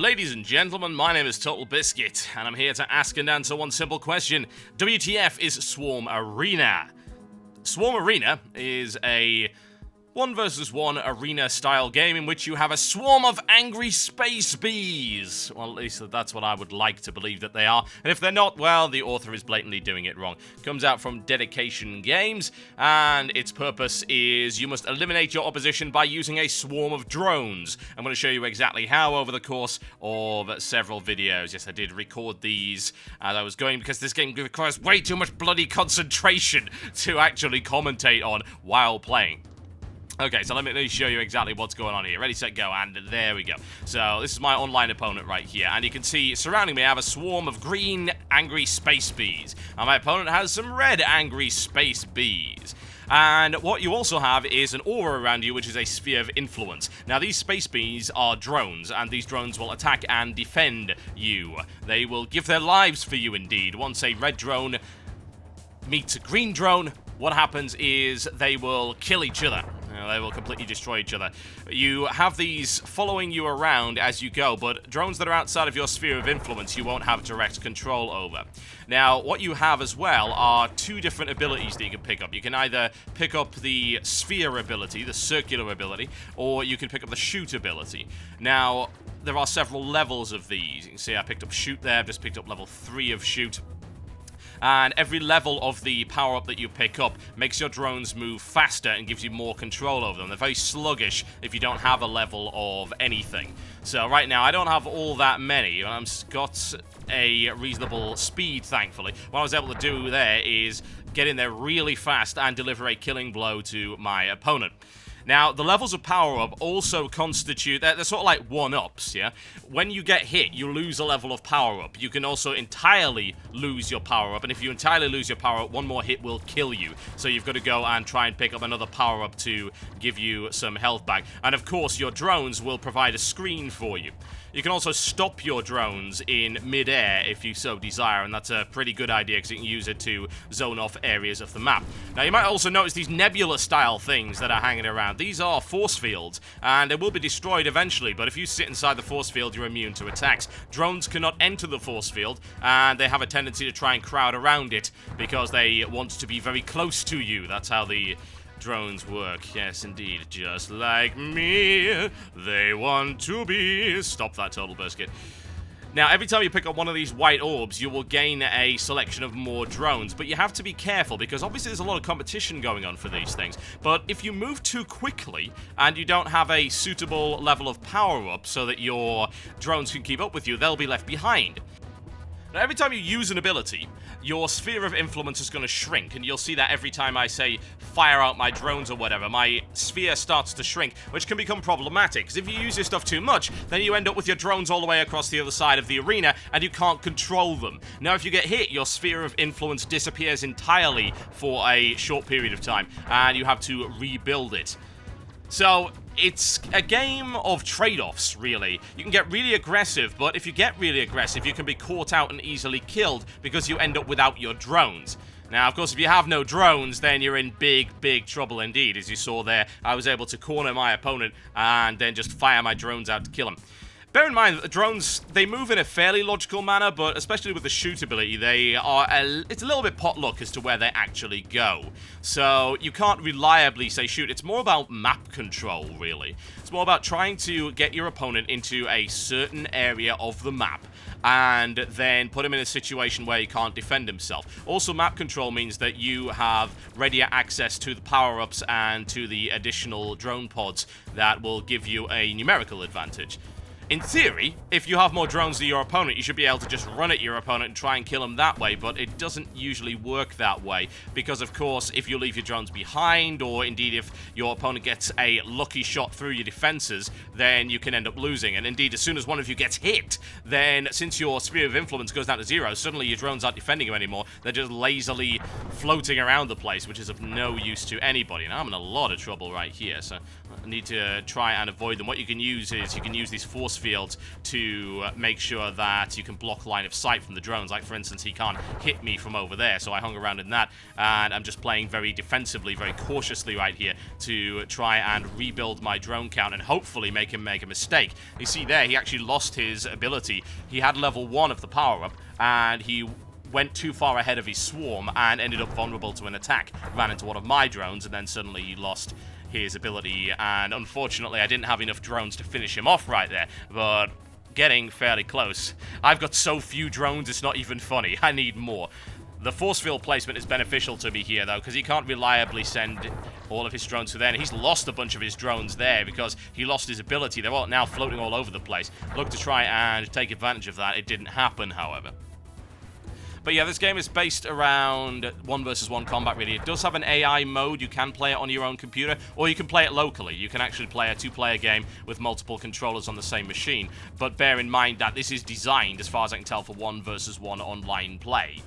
Ladies and gentlemen, my name is TotalBiscuit, and I'm here to ask and answer one simple question. WTF is Swarm Arena? Swarm Arena is a 1 versus 1 arena-style game in which you have a swarm of angry space bees. Well, at least that's what I would like to believe that they are. And if they're not, well, the author is blatantly doing it wrong. Comes out from Dedication Games, and its purpose is you must eliminate your opposition by using a swarm of drones. I'm going to show you exactly how over the course of several videos. Yes, I did record these as I was going, because this game requires way too much bloody concentration to actually commentate on while playing. Okay, so let me show you exactly what's going on here. Ready, set, go, and there we go. So this is my online opponent right here, and you can see surrounding me I have a swarm of green angry space bees, and my opponent has some red angry space bees. And what you also have is an aura around you, which is a sphere of influence. Now, these space bees are drones, and these drones will attack and defend you. They will give their lives for you, indeed. Once a red drone meets a green drone, what happens is they will kill each other. They will completely destroy each other. You have these following you around as you go, but drones that are outside of your sphere of influence you won't have direct control over. Now, what you have as well are two different abilities that you can pick up. You can either pick up the sphere ability, the circular ability, or you can pick up the shoot ability. Now, there are several levels of these. You can see I picked up shoot there. I've just picked up level 3 of shoot. And every level of the power-up that you pick up makes your drones move faster and gives you more control over them. They're very sluggish if you don't have a level of anything. So right now, I don't have all that many, and I've got a reasonable speed, thankfully. What I was able to do there is get in there really fast and deliver a killing blow to my opponent. Now, the levels of power-up also constitute, they're sort of like one-ups, yeah? When you get hit, you lose a level of power-up. You can also entirely lose your power-up, and if you entirely lose your power-up, one more hit will kill you. So you've got to go and try and pick up another power-up to give you some health back. And of course, your drones will provide a screen for you. You can also stop your drones in mid-air if you so desire, and that's a pretty good idea because you can use it to zone off areas of the map. Now, you might also notice these nebula-style things that are hanging around. These are force fields, and they will be destroyed eventually, but if you sit inside the force field, you're immune to attacks. Drones cannot enter the force field, and they have a tendency to try and crowd around it because they want to be very close to you. That's how the drones work. Yes, indeed. Just like me, they want to be... Stop that, TotalBiscuit. Now, every time you pick up one of these white orbs, you will gain a selection of more drones, but you have to be careful because obviously there's a lot of competition going on for these things. But if you move too quickly and you don't have a suitable level of power-up so that your drones can keep up with you, they'll be left behind. Now, every time you use an ability, your sphere of influence is going to shrink, and you'll see that every time I say fire out my drones or whatever, my sphere starts to shrink, which can become problematic, because if you use your stuff too much, then you end up with your drones all the way across the other side of the arena, and you can't control them. Now, if you get hit, your sphere of influence disappears entirely for a short period of time, and you have to rebuild it. So, it's a game of trade-offs, really. You can get really aggressive, but if you get really aggressive, you can be caught out and easily killed because you end up without your drones. Now, of course, if you have no drones, then you're in big, big trouble indeed. As you saw there, I was able to corner my opponent and then just fire my drones out to kill him. Bear in mind that the drones, they move in a fairly logical manner, but especially with the shoot ability, it's a little bit potluck as to where they actually go. So you can't reliably say shoot. It's more about map control, really. It's more about trying to get your opponent into a certain area of the map and then put him in a situation where he can't defend himself. Also, map control means that you have readier access to the power-ups and to the additional drone pods that will give you a numerical advantage. In theory, if you have more drones than your opponent, you should be able to just run at your opponent and try and kill him that way, but it doesn't usually work that way, because of course, if you leave your drones behind, or indeed if your opponent gets a lucky shot through your defenses, then you can end up losing, and indeed, as soon as one of you gets hit, then since your sphere of influence goes down to 0, suddenly your drones aren't defending you anymore, they're just lazily floating around the place, which is of no use to anybody, and I'm in a lot of trouble right here, so need to try and avoid them. What you can use is you can use these force fields to make sure that you can block line of sight from the drones. Like, for instance, he can't hit me from over there, so I hung around in that, and I'm just playing very defensively, very cautiously right here to try and rebuild my drone count and hopefully make him make a mistake. You see there, he actually lost his ability. He had level 1 of the power-up, and he went too far ahead of his swarm and ended up vulnerable to an attack. Ran into one of my drones, and then suddenly he lost his ability, and unfortunately I didn't have enough drones to finish him off right there, but getting fairly close. I've got so few drones, it's not even funny. I need more. The force field placement is beneficial to me here, though, because he can't reliably send all of his drones to there, and he's lost a bunch of his drones there because he lost his ability. They're all now floating all over the place. Look to try and take advantage of that. It didn't happen, however. But yeah, this game is based around 1 versus 1 combat, really. It does have an AI mode. You can play it on your own computer, or you can play it locally. You can actually play a 2-player game with multiple controllers on the same machine. But bear in mind that this is designed, as far as I can tell, for 1 versus 1 online play.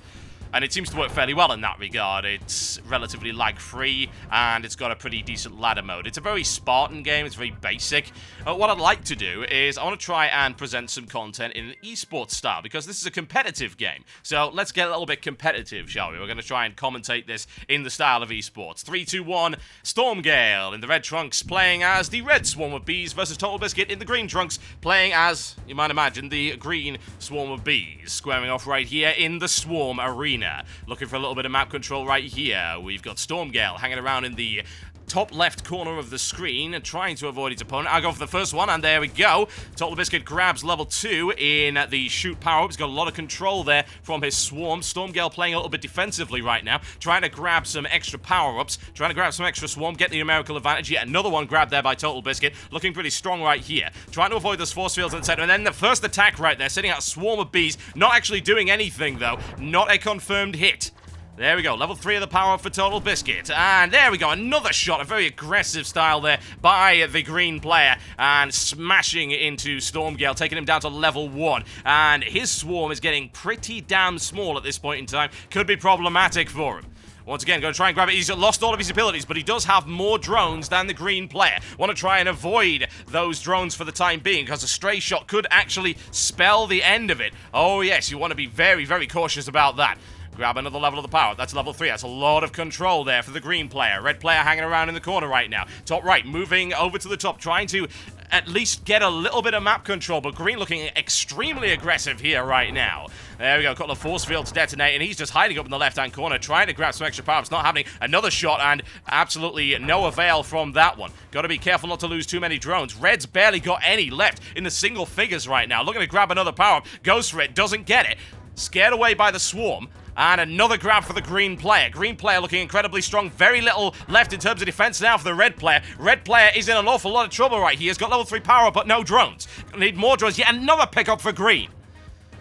And it seems to work fairly well in that regard. It's relatively lag-free, and it's got a pretty decent ladder mode. It's a very Spartan game. It's very basic. What I'd like to do is I want to try and present some content in an eSports style, because this is a competitive game. So let's get a little bit competitive, shall we? We're going to try and commentate this in the style of eSports. 3, 2, 1, Stormgale in the red trunks playing as the red swarm of bees versus TotalBiscuit in the green trunks playing as, you might imagine, the green swarm of bees. Squaring off right here in the swarm arena. Looking for a little bit of map control right here. We've got Stormgale hanging around in the top left corner of the screen and trying to avoid its opponent. I go for the first one, and there we go. TotalBiscuit grabs level 2 in the shoot power-up. He's got a lot of control there from his swarm. Stormgale playing a little bit defensively right now, trying to grab some extra power-ups, trying to grab some extra swarm, get the numerical advantage. Yet another one grabbed there by TotalBiscuit, looking pretty strong right here. Trying to avoid those force fields in the center, and then the first attack right there, sending out a swarm of bees, not actually doing anything though, not a confirmed hit. There we go, level 3 of the power for TotalBiscuit. And there we go, another shot, a very aggressive style there by the green player. And smashing into Stormgale, taking him down to level 1. And his swarm is getting pretty damn small at this point in time. Could be problematic for him. Once again, going to try and grab it. He's lost all of his abilities, but he does have more drones than the green player. Want to try and avoid those drones for the time being, because a stray shot could actually spell the end of it. Oh yes, you want to be very, very cautious about that. Grab another level of the power. That's level 3. That's a lot of control there for the green player. Red player hanging around in the corner right now. Top right, moving over to the top, trying to at least get a little bit of map control, but green looking extremely aggressive here right now. There we go, got the force fields detonating. He's just hiding up in the left-hand corner, trying to grab some extra power. It's not happening. Another shot, and absolutely no avail from that one. Got to be careful not to lose too many drones. Red's barely got any left in the single figures right now. Looking to grab another power, goes for it, doesn't get it. Scared away by the swarm. And another grab for the green player. Green player looking incredibly strong. Very little left in terms of defense now for the red player. Red player is in an awful lot of trouble right here. He's got level 3 power, but no drones. Need more drones. Yet another pickup for green.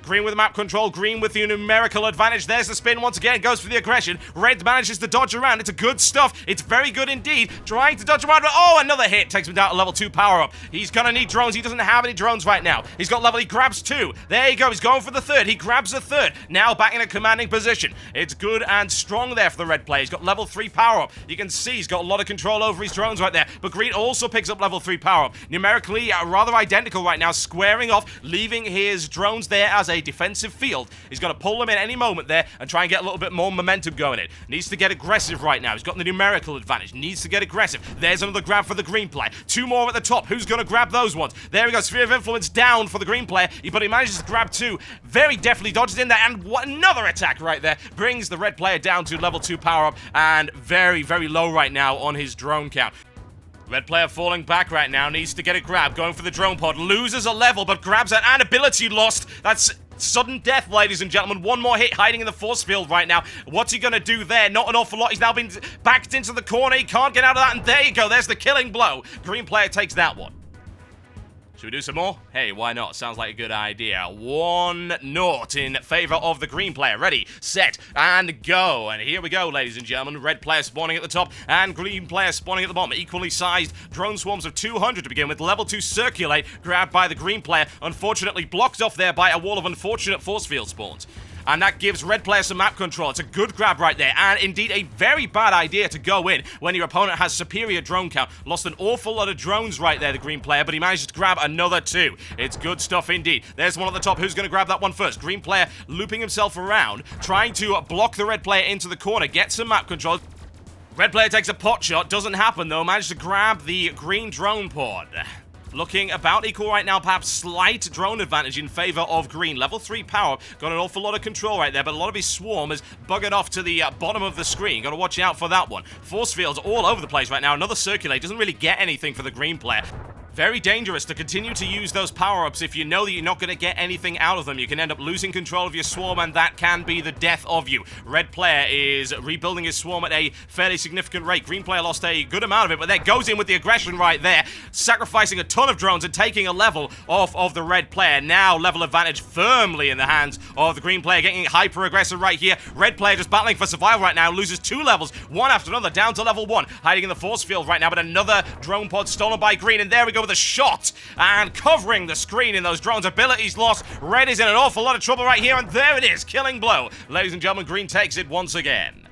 Green with map control, green with the numerical advantage. There's the spin once again, goes for the aggression. Red manages to dodge around. It's a good stuff. It's very good indeed. Trying to dodge around. Oh, another hit. Takes him down to level 2 power up. He's going to need drones. He doesn't have any drones right now. He's got level. He grabs 2. There you go. He's going for the 3rd. He grabs the 3rd. Now back in a commanding position. It's good and strong there for the red player. He's got level 3 power up. You can see he's got a lot of control over his drones right there. But green also picks up level 3 power up. Numerically, rather identical right now. Squaring off, leaving his drones there as a defensive field. He's going to pull them in any moment there and try and get a little bit more momentum going in. Needs to get aggressive right now. He's got the numerical advantage. Needs to get aggressive. There's another grab for the green player. 2 more at the top. Who's going to grab those ones? There we go. Sphere of influence down for the green player. But he manages to grab 2. Very deftly dodges in there. And another attack right there. Brings the red player down to level 2 power up. And very, very low right now on his drone count. Red player falling back right now. Needs to get a grab. Going for the drone pod. Loses a level, but grabs an ability lost. That's sudden death, ladies and gentlemen. One more hit hiding in the force field right now. What's he going to do there? Not an awful lot. He's now been backed into the corner. He can't get out of that, and there you go. There's the killing blow. Green player takes that one. Should we do some more? Hey, why not? Sounds like a good idea. 1-0 in favor of the green player. Ready, set, and go. And here we go, ladies and gentlemen. Red player spawning at the top and green player spawning at the bottom. Equally sized drone swarms of 200 to begin with. Level 2 circulate, grabbed by the green player. Unfortunately blocked off there by a wall of unfortunate force field spawns. and that gives red player some map control. It's a good grab right there, and indeed a very bad idea to go in when your opponent has superior drone count. Lost an awful lot of drones right there, the green player, but he managed to grab another 2. It's good stuff indeed. There's one at the top. Who's going to grab that one first? Green player looping himself around, trying to block the red player into the corner, get some map control. Red player takes a pot shot, doesn't happen though, managed to grab the green drone pod. Looking about equal right now, perhaps slight drone advantage in favor of green. Level 3 power, got an awful lot of control right there, but a lot of his swarm is buggered off to the bottom of the screen. Got to watch out for that one. Force fields all over the place right now. Another circulate, doesn't really get anything for the green player. Very dangerous to continue to use those power-ups if you know that you're not going to get anything out of them. You can end up losing control of your swarm, and that can be the death of you. Red player is rebuilding his swarm at a fairly significant rate. Green player lost a good amount of it, but there goes in with the aggression right there, sacrificing a ton of drones and taking a level off of the red player. Now level advantage firmly in the hands of the green player, getting hyper-aggressive right here. Red player just battling for survival right now, loses 2 levels, one after another, down to level 1. Hiding in the force field right now, but another drone pod stolen by green, and there we go with a shot and covering the screen in those drones. Abilities lost. Red is in an awful lot of trouble right here, and there it is, killing blow. Ladies and gentlemen, green takes it once again.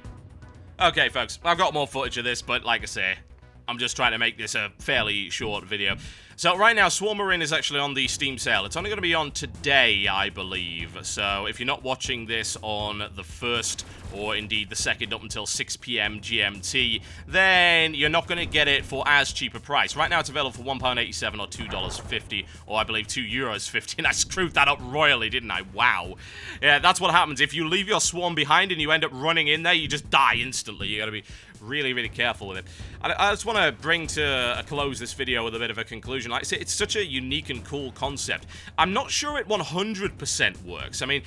Okay, folks, I've got more footage of this, but like I say, I'm just trying to make this a fairly short video. So right now, Swarm Marine is actually on the Steam sale. It's only going to be on today, I believe. So if you're not watching this on the 1st or indeed the 2nd up until 6 PM GMT, then you're not going to get it for as cheap a price. Right now, it's available for £1.87 or $2.50, or I believe €2.50. And I screwed that up royally, didn't I? Wow. Yeah, that's what happens. If you leave your Swarm behind and you end up running in there, you just die instantly. You got to be really, really careful with it. I just want to bring to a close this video with a bit of a conclusion. Like I say, it's such a unique and cool concept. I'm not sure it 100% works. I mean,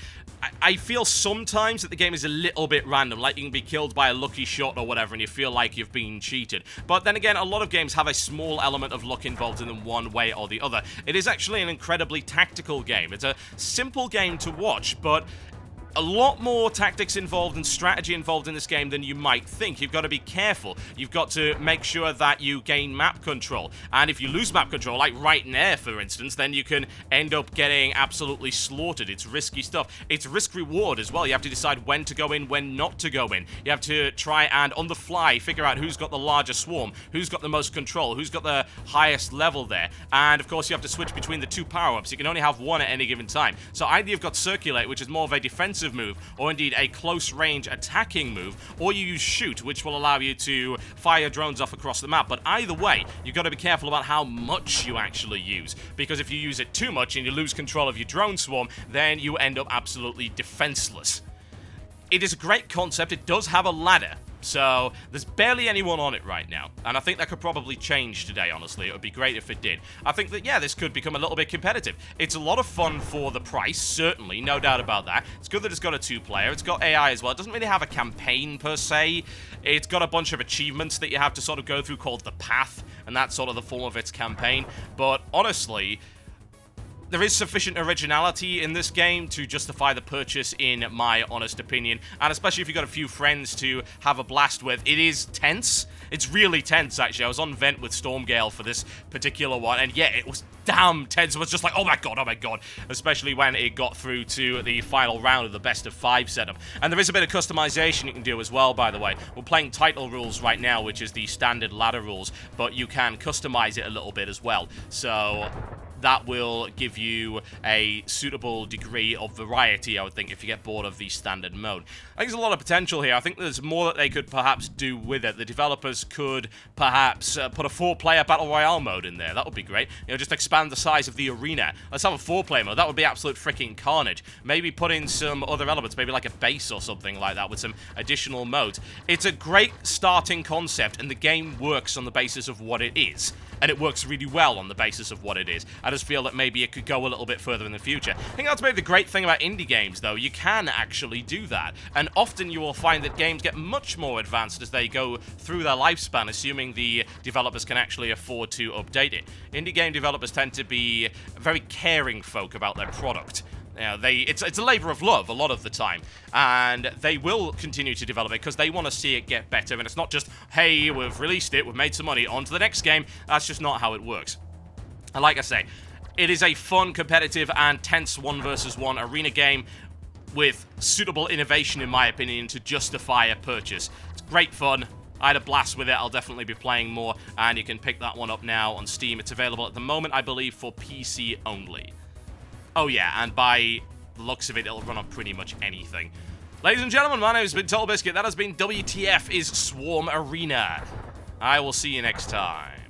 I feel sometimes that the game is a little bit random, like you can be killed by a lucky shot or whatever and you feel like you've been cheated. But then again, a lot of games have a small element of luck involved in them one way or the other. It is actually an incredibly tactical game. It's a simple game to watch, but a lot more tactics involved and strategy involved in this game than you might think. You've got to be careful. You've got to make sure that you gain map control. And if you lose map control, like right there, for instance, then you can end up getting absolutely slaughtered. It's risky stuff. It's risk-reward as well. You have to decide when to go in, when not to go in. You have to try and, on the fly, figure out who's got the larger swarm, who's got the most control, who's got the highest level there. And, of course, you have to switch between the 2 power-ups. You can only have one at any given time. So either you've got Circulate, which is more of a defensive move, or indeed a close-range attacking move, or you use Shoot, which will allow you to fire drones off across the map. But either way, you've got to be careful about how much you actually use, because if you use it too much and you lose control of your drone swarm, then you end up absolutely defenseless. It is a great concept. It does have a ladder, so there's barely anyone on it right now, and I think that could probably change today, honestly. It would be great if it did. I think that, yeah, this could become a little bit competitive. It's a lot of fun for the price, certainly, no doubt about that. It's good that it's got a 2-player. It's got AI as well. It doesn't really have a campaign, per se. It's got a bunch of achievements that you have to sort of go through called the Path, and that's sort of the form of its campaign. But honestly, there is sufficient originality in this game to justify the purchase, in my honest opinion. And especially if you've got a few friends to have a blast with. It is tense. It's really tense, actually. I was on vent with Stormgale for this particular one, and yeah, it was damn tense. It was just like, oh my god. Especially when it got through to the final round of the best of 5 setup. And there is a bit of customization you can do as well, by the way. We're playing title rules right now, which is the standard ladder rules, but you can customize it a little bit as well. So that will give you a suitable degree of variety, I would think, if you get bored of the standard mode. I think there's a lot of potential here. I think there's more that they could perhaps do with it. The developers could perhaps put a 4-player Battle Royale mode in there. That would be great. You know, just expand the size of the arena. Let's have a 4-player mode. That would be absolute freaking carnage. Maybe put in some other elements, maybe like a base or something like that with some additional modes. It's a great starting concept, and the game works on the basis of what it is. And it works really well on the basis of what it is. I just feel that maybe it could go a little bit further in the future. I think that's maybe the great thing about indie games, though. You can actually do that. And often you will find that games get much more advanced as they go through their lifespan, assuming the developers can actually afford to update it. Indie game developers tend to be very caring folk about their product. You know, it's a labor of love a lot of the time, and they will continue to develop it because they want to see it get better, and it's not just, hey, we've released it, we've made some money, on to the next game. That's just not how it works. And like I say, it is a fun, competitive, and tense 1 versus 1 arena game. with suitable innovation, in my opinion, to justify a purchase. It's great fun. I had a blast with it. I'll definitely be playing more, and you can pick that one up now on Steam. It's available at the moment, I believe, for PC only. Oh yeah, and by the looks of it, it'll run on pretty much anything. Ladies and gentlemen, my name has been TotalBiscuit. That has been WTF Is Swarm Arena. I will see you next time.